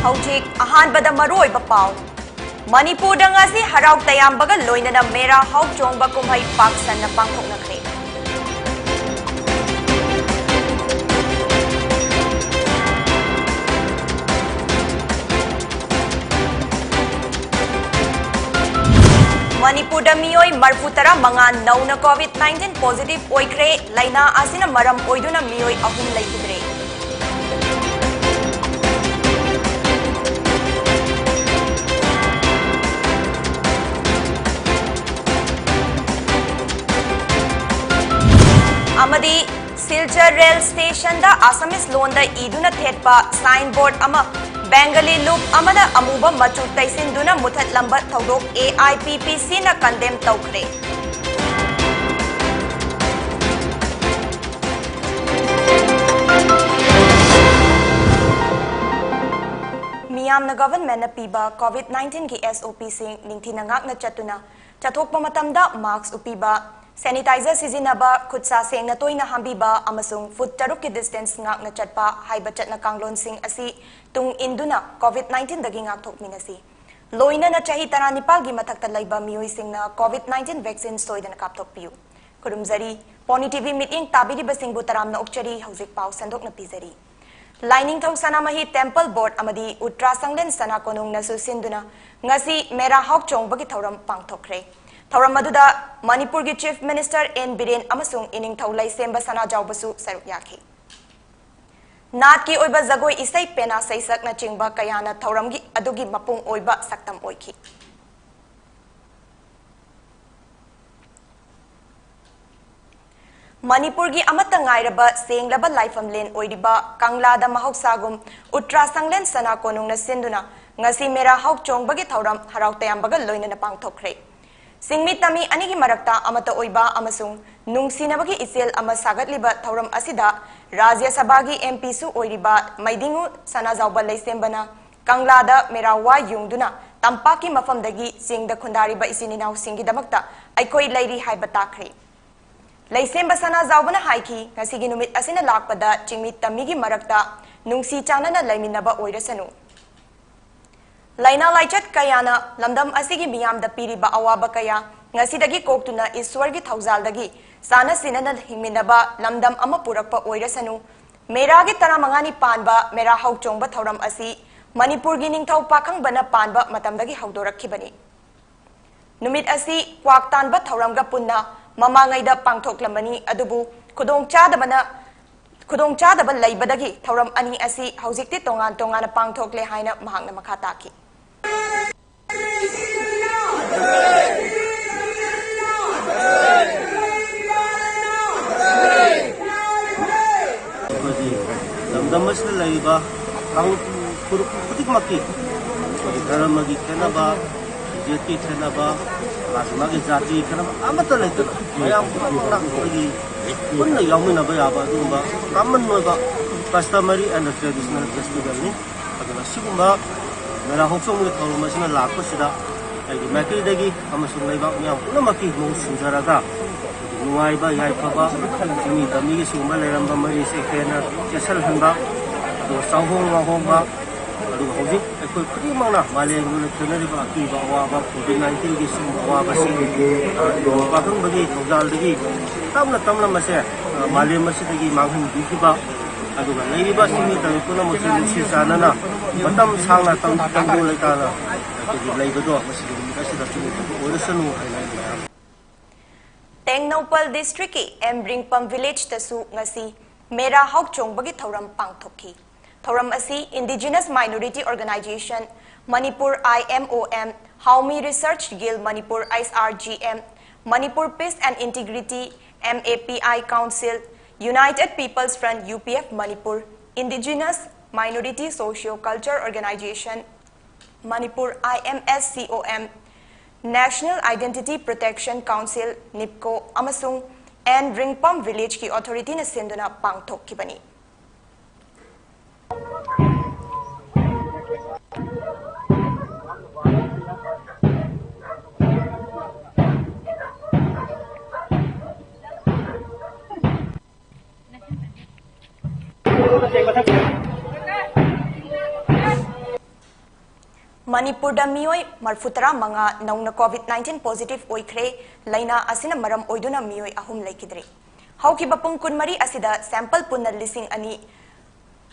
हौजिक अहानबदा मरोइबा पाउ मणिपुर ngasi हराउ तयामबगा लोइनना मेरा हौ चोंगबा कुमहै पाकसन्ना पांगथोकनखरे मणिपुर मियोई मरफुतरा मंगा नौना कोविड-19 पॉजिटिव ओइख्रे लाइना आसिना मरम ओइदुना मियोई अहुम लैखिद्रे अमदी सिलचर रेल स्टेशन दा आसामीस लोन दा इदुना थेटपा साइन बोर्ड अमा बेंगली लूप अमदा अमुबा मचु तैसिंदुना मुथतलंबा थौदोक AIPPC ना कंडेम तौखरे मियामना गवर्नमेंट ना पीबा कोविड-19 की SOP सिंग निंगथिना ngakna chatuna chathokpa matamda mask उपीबा सैनिटाइजर सिजिनबा खुदसा सेंगना तोइना हांबीबा अमसुंग फुट तरुक की distance ngakna chatpa haiba chatna kanglon sing asi tung induna कोविड-19 दगी ngakthokminasi लोइना ना चाही तरा निपाल की मथक्ता लैबा मियोई सिंगना कोविड-19 वैक्सीन सोइदना कापथोकपियु खुरुमजरी पोनी टीवी मीटिंग ताबिरिबा सिंगबु तरामना उक्चरी हौजिक पाउ संदोकना पिजरी लाइनिंग थौ सनामही टेम्पल बोर्ड अमदी उत्तरा संगलेन सना कोनुंग ना सुसिंदुना ngasi मेरा हौक चोंगबगी थौरम पांगथोकरे थौरम मदुदा मणिपुर की चीफ मिनिस्टर एन बिरेन अमसुंग इनिंग थौलाई सेंबा सना जाउबसु सरुक याखी नाट की ओइबा जगोई इसै पेना सैसक ना चिंगबा कयाना थौरम की अदुगी मपुंग ओइबा सक्तम ओइखी मणिपुर की अमता ngairaba senglaba laifam len oiriba kanglada mahoksaगुम Uttara संगलेन सना कोनुंग ना सिंदुना ngasi मेरा हौक चोंगबगी थौरम हराउ तयामबगा लोइना पांगथोकरे सिंगमी तमी अनिगी मरक्ता अमता ओइबा अमसुंग नुंगसिनबगी इसेल अमा सागतलिबा थौरम असिदा राज्य सभा की MP सु ओइरिबा मैदिंगु सनाजाउबा लैसेंबना कंगलादा मेरा वा युंगदुना तंपाकी मफमदगी सिंगदा खुंदारिबा इसिनिनाउ सिंगीदमक्ता अइखोइ लैरी हाइबा ताखरे लैसेंबा सनाजाउबना हाइखी ngasiगी नुमित असिना लाकपदा चिंगमी तमीगी मरक्ता नुंगसी चानना लैमिनबा ओइरसनु लाइना लाइचत कयाना लमदम असिगी मियामदा पीरिबा अवाबा कया ngasiदगी कोक्तुना ईश्वरगी थौजालदगी साना सिनना हिमिनबा लमदम अमा पुरकपा ओइरसनु मेरागी तरा मंगानी पानबा मेरा हौक चोंगबा थौरम असि मणिपुरगी निंगथौ पाखंगबना पानबा मतमदगी हौदोरखिबनी नुमित असि क्वाकतानबा थौरमगा पुन्ना ममांगैदा पांगथोकलमनी अदुबु खुदोंचादबा लैबदगी थौरम अनि असि हौजिक्ति तोंगान तोंगान पांगथोकले हाइना महांगना मखा ताकी लमदमसना लैबा खुदिकमकी धर्मगी खेनबा जेती खेनबा राजमागी जाति खेनबा अमता लैतना मयाम पुनगी पुन्ना याउमिनबा याबा दुबा कॉमन नोबा कस्टमरी एंड ट्रेडिशनल फेस्टिवल नि अदुना सिगुम्बा मेरा होक्सोंगि थौरमसना लाखपसिदा आइगी मैकेदगी अमसुंग लैबा मयाम पुनमकी मौ सुंजरागा नुवाइबा याइफबा सिमी तमीगी सुंबा लैरंबा मरी से खेना चेसल हंबा दो साहोंग वाहोंबा अदु हौजिक अखोय खुदिमंगना मालेंगुल थेनरिबा अकीबा अवाबा कोविड-19 की सुंबा अवाबसि पाखंबगी थौजालदगी तमना मसे मालेम मसिदगी मांगहन बिखिबा अदुगा लैरिबा सिमी तमी पुनमुसे मुसी सानना मतम सांगना तंगो लैताना अदुगी लैबदो मसिदगी मसिदा सिमी ओरसनु हाइना टेंगनौपल डिस्ट्रिक्ट की एमब्रिंगपम विलेज तसु ngasi मेरा हौक चोंगबगी थौरम पांगथोकी थौरम असि indigenous minority organisation Manipur IMOM हाउमी research guild Manipur ISRGM Manipur peace and integrity MAPI council united people's front UPF Manipur indigenous minority socio culture organisation Manipur IMSCOM national identity protection council निपको अमसुंग एन रिंगपम विलेज की अथॉरिटी ने सिंधुना पांगथोकखिबनी मणिपुर मियोई मरफुतरा मंगा नौना कोविड-19 पॉजिटिव ओइख्रे लाइना असिना मरम ओइदुना मियोई अहुम लेकिद्रे हौकिबा पुंग कुनमरी असिदा सैंपल पुनर लिसिंग अनि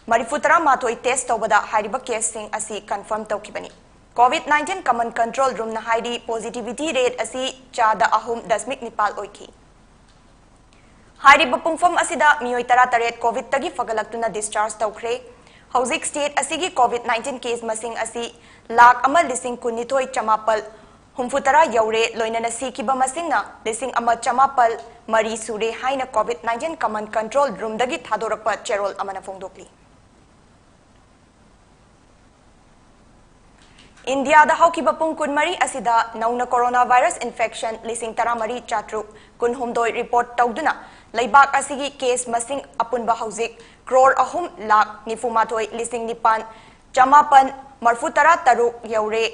मरफुतरा माथोई टेस्ट तौबदा हारिबा केस सिंग असि कंफर्म तौकिबनी कोविड-19 कमन कंट्रोल रूम ना हाइडी पॉजिटिविटी रेट असि चादा अहुम दशमिक निपाल ओइखी हारिबा पुंगफम असिदा मियोई तरा तरेट कोविड तगी फगलक्तुना डिस्चार्ज तौख्रे हौजिक स्टेट असिगी कोविड-19 केस मसिंग असि लाख अमा लिसिंग कुनिथोई चमापल हुमफुतरा यौरे लोइनना सिकिबा मसिंगना लिसिंग अमा चमापल मरी सुरे हाइना कोविड-19 कमन कंट्रोल रूम दगी थादोरकपा चेरोल अमना फोंदोकली इंडिया दा हौकिबा पुंग कुनमरी असिदा नौना कोरोना वायरस इन्फेक्शन लिसिंग तरामरी चाट्रुक कुनहुमदोय रिपोर्ट तौदुना लैबाक असिगी केस मसिंग अपुनबा हौजिक क्रोर अहुम लाख निफुमाथोय लिसिंग निपान चमापन मरफुतरा तरुक यौरे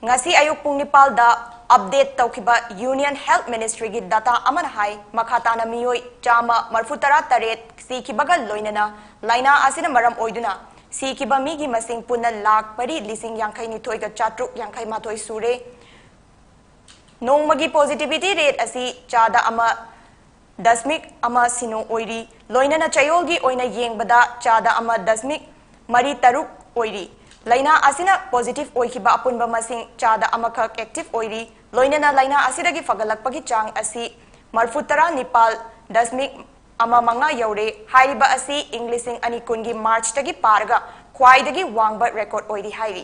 ngasi ayuk pung nipal da update taukiba union health ministry gi data aman hai makhatana miyoi chama marfutara taret si kibaga loinana laina asina maram oiduna si kiba mi gi masing punna lakh pari lising yangkai ni thoi ga chatruk yangkai ma thoi sure nongmagi positivity rate asi chada ama dasmik ama sino oiri loinana chayol gi oina yengbada chada ama dasmik mari taruk oiri लाइना असिना positive ओइखिबा अपुनबा मसिंग चादा अमखक active ओइरी लोइनना लाइना असिदगी फगलकपगी चांग असि मरफुतरा निपाल दशमिक अमा मंगा you're हाइरिबा असि इंग्लिशिंग अनि कुनगी मार्च तगी पारगा ख्वाइदगी वांगबा record ओइरी हाइरी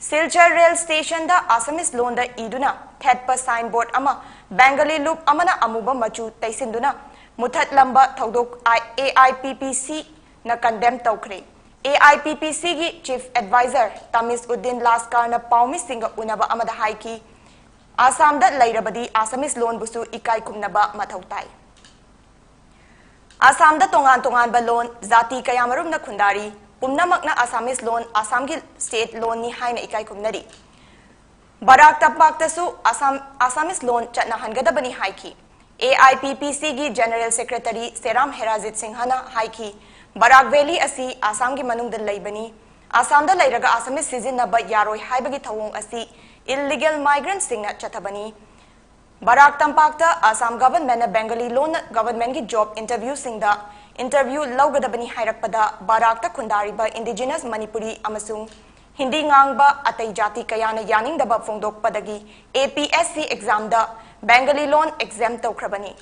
Silchar rail station दा आसामिस लोन दा इदुना थेटपा साइन बोर्ड अमा बेंगली लूप अमना अमुबा मचु तैसिंदुना मुथत लंबा थौदोक AIPPC ना कंडेम तौखरे AIPPC की चीफ एडवाइजर तमिस उद्दीन लास्कार न पाउमी सिंह उनबा अमदा हाइकी आसाम दा लैरबदी आसामिस लोन बुसु इकाई कुमनबा मथौताई आसाम दा तोंगान तोंगान बा लोन जाति कयामरुम न खुंदारी पुमनमकना आसामिस लोन आसाम की स्टेट लोन नि हाइना इकाई कुमनरी बराक तपबाक्तसु आसामिस लोन चटना हनगदबनी हाइकी AIPPC की जनरल सेक्रेटरी सेराम हेराजित सिंहना हाइकी बराक वैली असी आसाम की मनुंग दल लैबनी आसाम दा लैरगा आसामिस सिजिनबा यारोय हाइबगी थवोंग असी इल्लीगल माइग्रेंट सिंगना चथबनी बराक तंपाक्ता आसाम गवर्नमेंट बेंगली लोन गवर्नमेंट की जॉब इंटरव्यू सिंगदा इंटरव्यू लौगदबनी हाइरकपदा बराक ता खुंदारिबा इंडिजिनस मणिपुरी अमसुंग हिंदी ngang अतई जाति कयाना यानिंगदबा फोंदोकपदगी APSC एग्जाम दा बेंगली लोन एग्जाम तौख्रबनी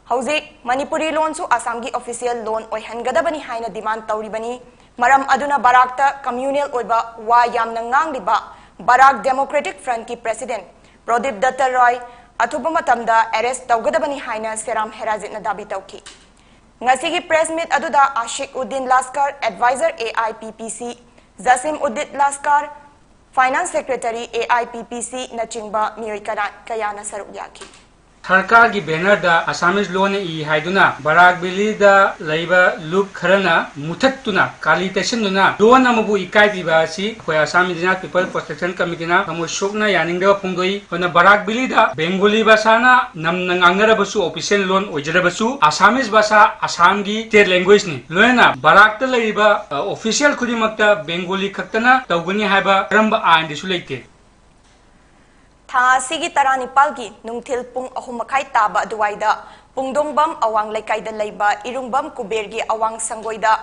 हौजिक मणिपुरी लोन सु आसाम की ऑफिशियल लोन ओइहनगदबनी हाइना डिमांड तौरिबनी मरम अदुना बराकता कम्युनल ओइबा वा यामना ngangliba बराक डेमोक्रेटिक फ्रंट की प्रेसिडेंट प्रदीप दत्त रॉय अथुबा मतमदा अरेस्ट तौगदबनी हाइना सेराम हेराजितना दाबी तौखी ngasi प्रेस मीट अदुदा Ashiq Uddin Laskar adviser AIPPC Jasim Uddin Laskar finance secretary AIPPC नचिंगबा मियोय कयाना सरुक याखी सरकार की बैनर दा आसामिस लोन ई हाइदुना बराक बिली दा लैबा लूप खरना मुथत्तुना काली तैसनुना लोन अमबु इकाई पिबा असि खोया आसाम दिना पीपल प्रोटेक्शन कमिटीना हमु शोकना यानिंगदबा फुंगदोई होना बराक बिली दा बेंगोली भाषाना नमना ngangnarabsu ऑफिशियल लोन ओइजरबसु आसामिस भाषा आसाम की स्टेट लैंग्वेज नि लोयना बराक ता लैबा ऑफिशियल खुदिमक्ता बेंगोली खक्तना तौगनी हाइबा रंबा आइन दिसु लेते थासिगी तरा निपाल की नुंगथिल पुंग अहुम मखाई ताबा दुवाइदा पुंगदोंबम अवांग लेकाइदा लैबा इरुंगबम कुबेरगी अवांग संगोइदा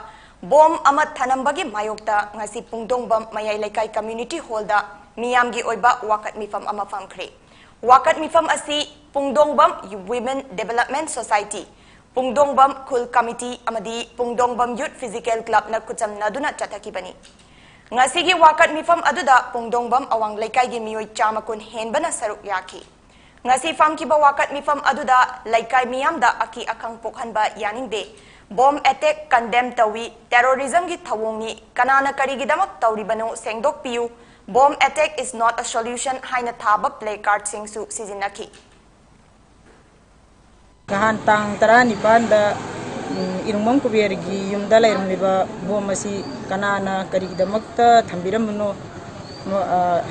बोम अमत थनंबगी मायोक्ता ngasi पुंगदोंबम मयाई लेकाइ कम्युनिटी हॉलदा मियामगी ओइबा वाकत मिफम अमा फंगख्रे वाकत मिफम असि पुंगदोंबम वुमेन डेवलपमेंट सोसाइटी पुंगदोंबम खुल कमिटी अमदी पुंगदोंबम यूथ फिजिकल क्लब न कुचम नदुना चथकीबनी ngasi wakat mifam aduda pungdongbam awang laikai gi miyoi chamakun henbana saruk yaki ngasi fam ki ba wakat mifam aduda laikai miyam da aki akang pokhanba yaningde bomb attack condemn tawi terrorism gi thawongni kanana kari gi damak tawribano sengdok piu bomb attack is not a solution haina thaba play card sing su sizinaki kahan tang tara nipan da irungmam kubergi yumda lairumliba bomasi kanana karigidamakta thambiramno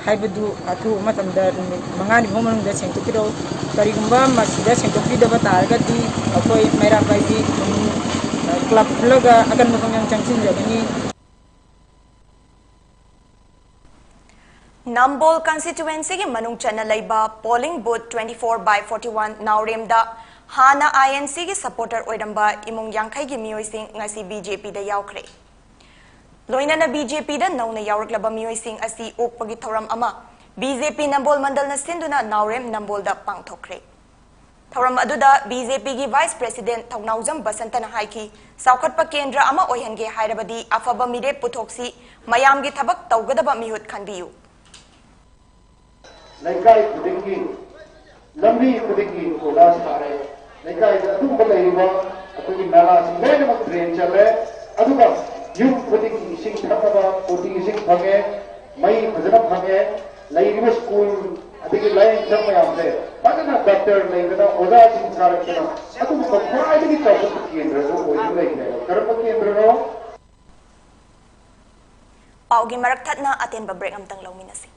haibadu athu matamda mangani bommanungda sengtokiro karigumba masida sengtokidaba targadi akoi mera baibi club loga akan mukang yang changsin jagani Nambol constituency की मनुंग चन्ना लैबा polling booth 24/41 नावरेम दा हाना INC की supporter ओइरंबा इमुंग यांखै की मियोइसिंग ngasi BJP दा यावखरे लोइनना BJP दा नौना यावरक्लबा मियोइसिंग असि ओकपगी थौरम अमा BJP Nambol मंडल न सिंधुना नावरेम नंबोल दा पांगथोखरे थौरम अदुदा BJP की वाइस प्रेसिडेंट थौनाउजम बसंतन हाइकी साउखटपा केंद्र अमा ओइहनगे हाइरबदी अफबा मिरे पुथोक्सी मयामगी थबक तौगदबा मिहुत खनबियु लेकाई खुदिंगी लंबी खुदिंगी कोलास मारे लेकाई अदुम बलैबा अतुगी नाला सिलेन मक ट्रेन चले अदुगा युम खुदिंगी सिंग थकबा पोटी सिंग फगे मई भजन फगे लैरिब स्कूल अदुगी लाइन जम यामसे पतना डॉक्टर लेगदा ओदा सिंग सारकना अदुम बख्वाइदगी चौक केंद्र जो ओइ लेगे करप केंद्र नो पाउगी मरक थतना अतेन ब्रेक अमतंग लौमिनसी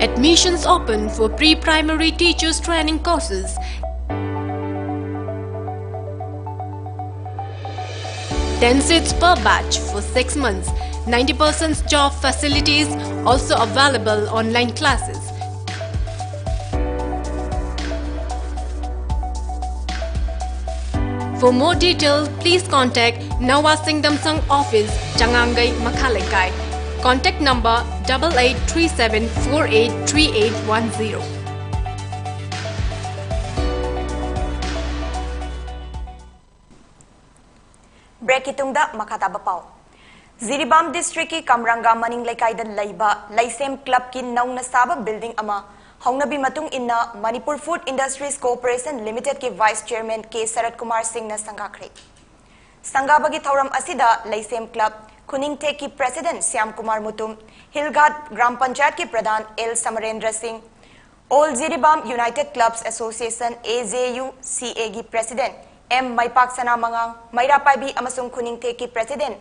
Admissions open for pre-primary teachers training courses. 10 seats per batch for 6 months. 90% job facilities also available online classes. For more details, please contact Nawasing Damsang Office, Changangai, Makhalekai. Contact number 8837483810. Break itungda makataba pau. Ziribam district ki Kamranga Maning Lekai da Laiba Laisem Club ki nauna saba building ama hongnabi matung inna Manipur Food Industries Corporation Limited ki Vice Chairman K Sarat Kumar Singh na sangakhre. Sangabagi thauram asida Laisem Club Kuningte की president Shyam Kumar Mutum, हिलघाट ग्राम पंचायत के प्रधान L Samarendra Singh, ओल Jiribam United clubs association AJUCA की president M मैपाक सना मंगांग, मैरापाइबी अमसुंग खुनिंगते की president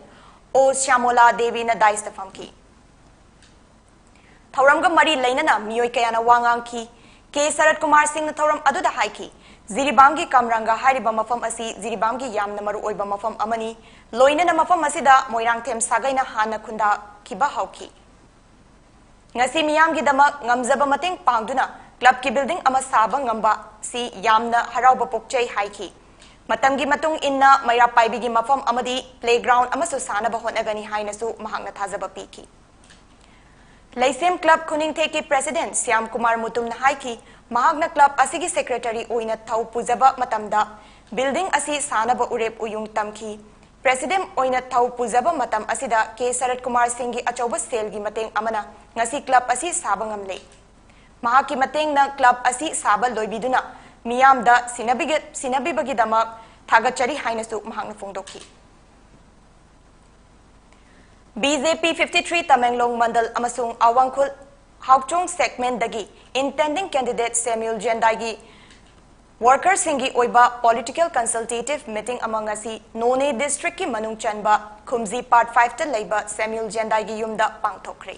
ओ श्यामोला देवी न दाइस्तफम की थौरमगा मरी लैनना मियोय कयाना वांगांग की के शरद कुमार सिंह न थौरम अदुदा हाइकी जिरीबाम की कामरांगा हारिबा मफम असि जिरीबाम की यामना मरु ओइबा मफम अमनी लोइनना मफम असिदा मोइरांगथेम सागैना हाना खुंदा किबा हाउकी ngasi miyam gi damak ngamjaba mateng pangduna club ki building ama saba ngamba si yamna harauba pokchai haiki matam gi matung inna maira paibi gi mafam amadi playground ama su sana ba honagani haina su mahangna thajaba piki Laisem Club Kuningte ki president Syam Kumar Mutum na haiki mahagna club asigi secretary oina thau pujaba matamda building asi sana ba urep uyung tamki President oina thau pujaba matam asida K Sarat Kumar Singh gi achauba sel gi mateng amana ngasi club asi saba ngamle mahaki mateng na club asi saba loibiduna miyam da sinabi bagi dama thagachari hainasu mahangna phongdokhi BJP 53 Tamenglong Mandal amasung Awangkhul Haukchong segment dagi intending candidate Samuel Jendai gi Worker Singi Oiba Political Consultative Meeting among asi None District ki Manung Chanba Khumzi Part 5 ta Leiba Samuel Jendai gi Yumda Pangthokre.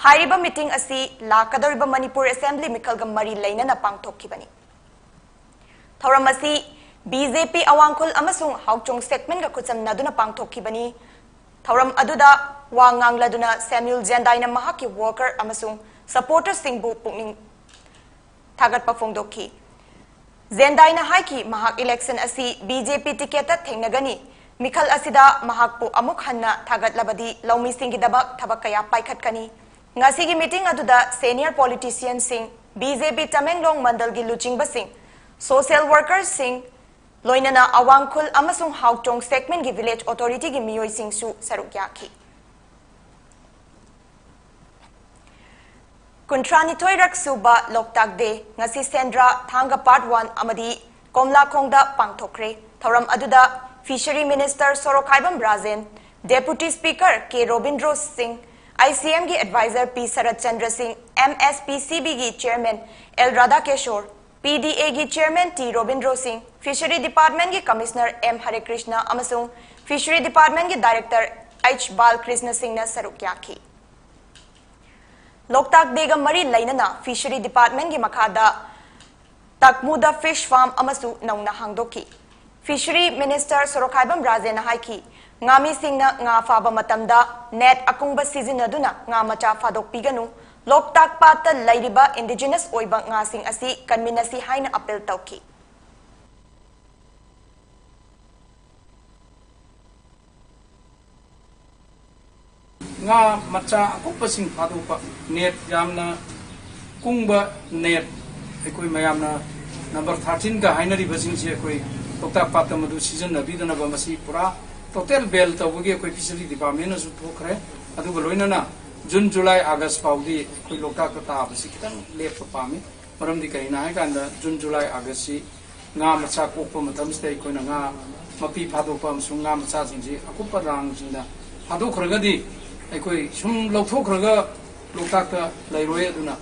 Hairiba meeting asi Lakadoriba Manipur Assembly Mikhalga Mari Lainana Pangthokkibani. Thoram asi BJP Awangkhul amasung Haukchong segment ga kucham naduna Pangthokkibani. Thoram aduda wangangladuna Samuel Jendai na mahaki worker amasung supporters singbu pungning thagat pa phongdokhi. Jendai na haiki mahak election asi BJP ticket thengnagani mikhal asida mahakpu amuk hanna thagat labadi laumi singi dabak thabakaya paikhatkani ngasi gi meeting aduda senior politician sing BJP Tamenglong Mandal gi Luchingba sing social workers sing loinana Awangkhul amasung Haukchong segment gi village authority gi miyoi sing su saruk yakhi Kuntrani Toirak Suba Loktak De ngasi Sendra Thanga Part 1 amadi Komla Khongda Pangthokre Thoram aduda Fishery Minister Sorokhaibam Rajen Deputy Speaker K Robindro Singh ICM gi Advisor P Sarat Chandra Singh MSPCB gi Chairman L Radhakeshwar PDA gi Chairman T Robindro Singh Fishery Department gi Commissioner M Hare Krishna amasung Fishery Department gi Director H Balkrishna Singh na saruk yakhi Loktak Dega Mari Lainana Fishery Department gi Makhada Takmuda Fish Farm amasu nauna hangdoki Fishery Minister Sorokhaibam Rajen haiki ngamisingna nga faba matamda net akungba sizinaduna nga macha fadok piganu loktak pata lairiba indigenous oiba nga sing asi kanminasi haina apel tauki nga macha akungba sing fadopa net yamna kungba net ekoi mayamna number 13 ga hainari basing se ekoi loktak pata madu season na bidana ba masi pura total bell tawgi ekoi fishery department na su thokre adu loina na June July August paudi koi loktak ta basi kitang lep pami maram di kai na hai kan da June July August si nga macha kokpa matam stay koi na nga mapi phado pam su nga macha jingji akupa rang jingda phado khraga di ekoi sum lokthok khraga loktak ta lairoi aduna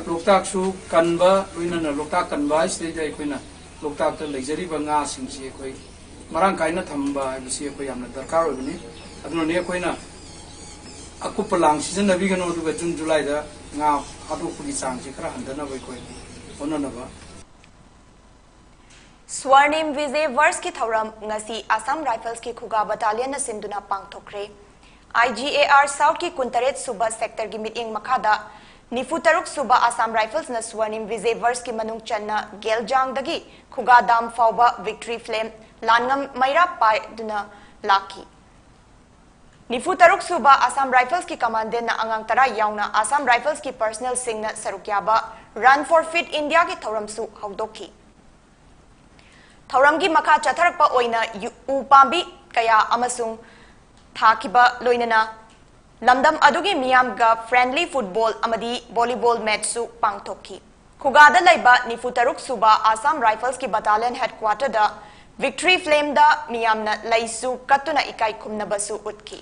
loktak su kanba loina na loktak kanba stay dai koi na loktak ta leijari ba nga singsi ekoi marang kai na thamba bisi ekoi yamna darkar obini aduna ne koi na aku pelang season nabi kan waktu ke June July dah ngah adu pergi sang sih kerana anda nak berikut ono napa Swarnim Vijay Verse ki thauram ngasi Assam Rifles ki Khuga Battalion na sinduna pangthokre IGAR South ki kuntaret suba sector ki meeting makhada nifutaruk suba Assam Rifles na Swarnim Vijay Verse ki manung channa Geljang dagi Khuga Dam fauba Victory Flame langam maira pai duna laki Nifutaruk suba Assam Rifles ki commandant na angang tara yauna Assam Rifles ki personnel sing na sarukyaba Run for Fit India ki thauram su haudoki thauram gi makha chatharakpa oina upambi kaya amasung thakiba loinana lamdam adugi miyam ga friendly football amadi volleyball match su pangthokki khugada laiba Nifutaruk suba Assam Rifles ki battalion headquarter da Victory Flame da miyamna laisu katuna ikai khumna basu utki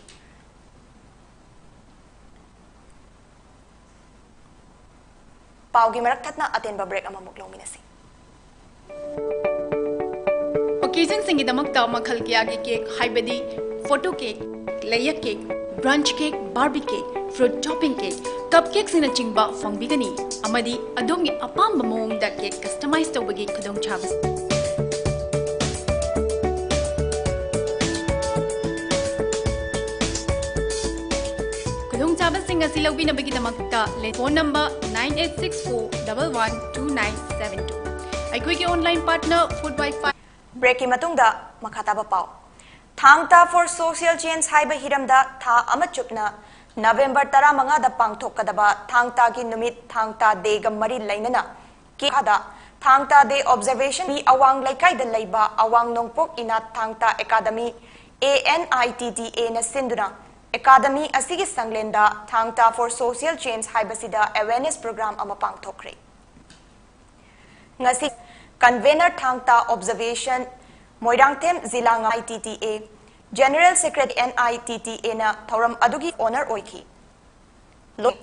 Paugi marak thatna atenba break amamuk lawminasi Occasion singidamakta makhal kya gi cake haibadi photo cake layer cake brunch cake barbie cake fruit topping cake cupcakes ina chingba fangbigani amadi adongi apamba mongda cake customize tawbagi khadong chabas Singa silawi na bagi damakta le phone number 9864112972 Aikoi ki online partner Food Wi-Fi break matungda makhataba pau thangta for social change haiba hiramda tha amachupna November 15 da pangthokadaba thangta ki numit thangta day ga mari lainana ki hada thangta day observation bi awang laikai da laiba awang nongpok ina thangta academy ANITTA na sinduna Academy asigi sanglenda thangta for social change haibasida awareness program ama pangthokre ngasi convener thangta observation moirangthem zilanga ITTA general secretary NITTA na thoram adugi honor oiki lo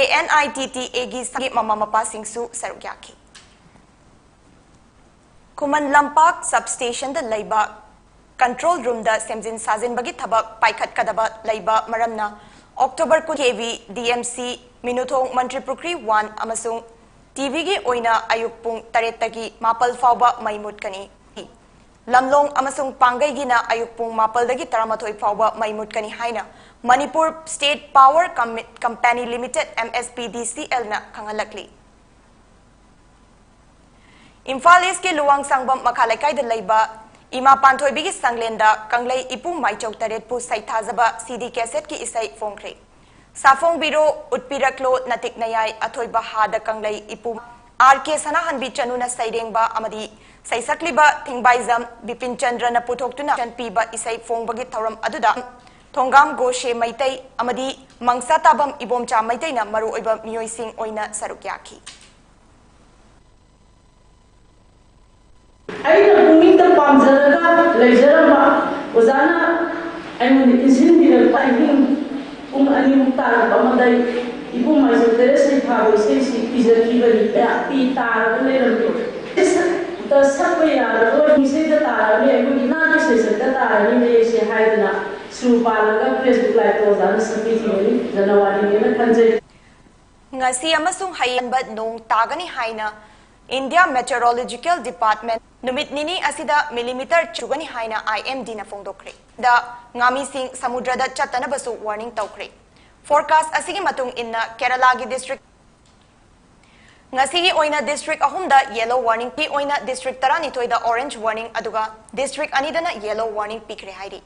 ANITTA gi sagi mama mapa singsu sarugyaki kuman lampak substation da laiba control room da semjin sajin bagi thabak paikhat kadaba laiba maramna October ku KV DMC Minuthong Mantri Pukri 1 amasung TV gi oina ayuk pung taretagi mapal fauba maimut kani lamlong amasung pangai gi na ayuk pung mapal dagi taramathoi fauba maimut kani haina Manipur State Power Company Limited MSPDCL na khangalakli Imphal East ke luwang sangbam makhalaikai da laiba Ima Panthoi bigi sanglenda kanglai ipu maichok taret pu saithazaba CD cassette ki isai phongkre Safong biro utpiraklo natik nayai athoi bahada kanglai ipu RK Sanahan bi chanuna sairengba amadi saisakliba thingbaizam Bipin Chandra na puthoktu na chanpiba isai phongbagi thauram aduda Thongam Goshe Maitai amadi Mangsa Tabam Ibomcha Maitai na maru oiba miyoi sing oina sarukyaki Aina bumita pamjaraga lejarama ozana aimuni insinbira paihing ani mutara pamadai ibu majere sei thawe sei si pizaki bari pi tar leramdo ta sapya ro sei da tar le ibu ina ke sei da tar ni le sei haidna supalaga Facebook live ozana sapiti January ni na kanje ngasi amasung hayan ba nong tagani haina India Meteorological Department numit nini asida millimeter chugani haina IMD na fongdokre da ngami sing samudra da chatana basu warning tawkre forecast asigi matung inna Kerala gi district ngasigi oina district ahumda yellow warning pi oina district tarani toida orange warning aduga district anidana yellow warning pikre hairi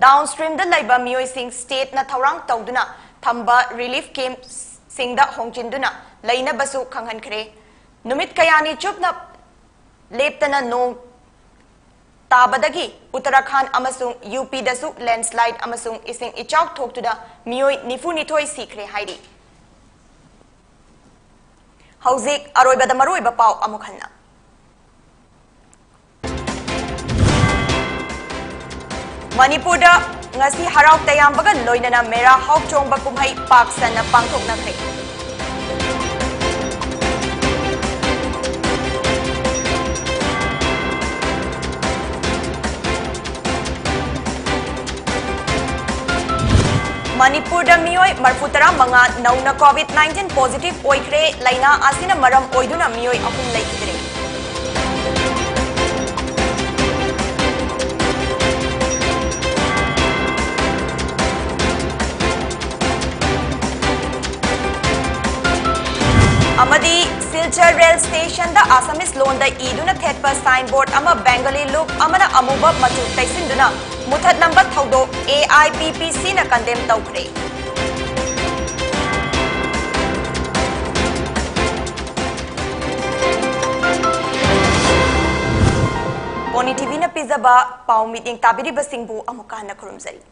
downstream da laiba mioi sing state na thawrang tawduna thamba relief camp singda hongchinduna laina basu khanghankhre numit kayani chupna leptana nong tabadagi Uttarakhand amasung UP dasu landslide amasung ising ichau thoktuda mioi nifu nithoi sikre hairi hauzik aroibada maroiba pau amukhanna Manipur da ngasi harau tayambaga loinana mera hauk chongba kumhai pak sanna pangthoknakhre Manipur da mioi marputara manga nauna COVID-19 positive oikre laina asina maram oiduna mioi ahum laikidre Amadi Silchar rail station da Assamese loan da iduna thetpa signboard ama Bengali look amana amuba matu taisinduna muthat number thaudo AIPPC na condemn tawkre Pony TV na pizaba pau meeting tabiri basingbu amukana kurumzari